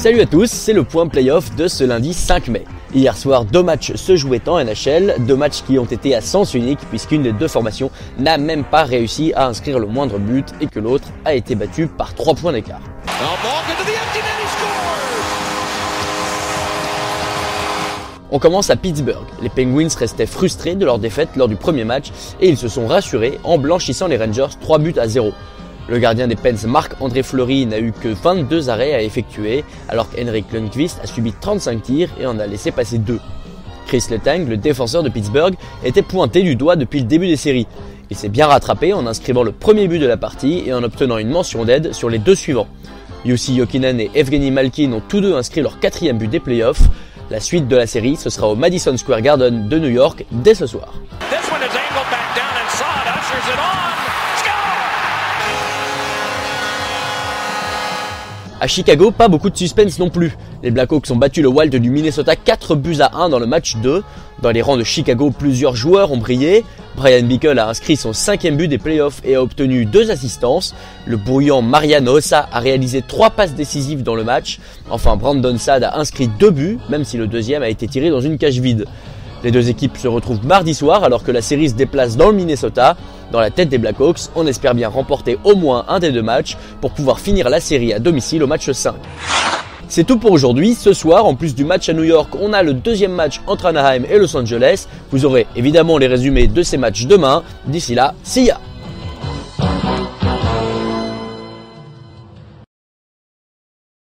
Salut à tous, c'est le point playoff de ce lundi 5 mai. Hier soir, 2 matchs se jouaient en NHL, 2 matchs qui ont été à sens unique puisqu'une des deux formations n'a même pas réussi à inscrire le moindre but et que l'autre a été battue par 3 points d'écart. On commence à Pittsburgh. Les Penguins restaient frustrés de leur défaite lors du premier match et ils se sont rassurés en blanchissant les Rangers 3-0. Le gardien des Pens, Marc-André Fleury, n'a eu que 22 arrêts à effectuer, alors qu'Henrik Lundqvist a subi 35 tirs et en a laissé passer 2. Chris Letang, le défenseur de Pittsburgh, était pointé du doigt depuis le début des séries. Il s'est bien rattrapé en inscrivant le premier but de la partie et en obtenant une mention d'aide sur les 2 suivants. Jussi Jokinen et Evgeny Malkin ont tous deux inscrit leur 4e but des playoffs. La suite de la série, ce sera au Madison Square Garden de New York dès ce soir. À Chicago, pas beaucoup de suspense non plus. Les Blackhawks ont battu le Wild du Minnesota 4-1 dans le match 2. Dans les rangs de Chicago, plusieurs joueurs ont brillé. Brian Bickle a inscrit son 5e but des playoffs et a obtenu 2 assistances. Le brouillant Marian Hossa a réalisé 3 passes décisives dans le match. Enfin, Brandon Saad a inscrit 2 buts, même si le deuxième a été tiré dans une cage vide. Les 2 équipes se retrouvent mardi soir alors que la série se déplace dans le Minnesota. Dans la tête des Blackhawks, on espère bien remporter au moins un des 2 matchs pour pouvoir finir la série à domicile au match 5. C'est tout pour aujourd'hui. Ce soir, en plus du match à New York, on a le 2e match entre Anaheim et Los Angeles. Vous aurez évidemment les résumés de ces matchs demain. D'ici là, see ya!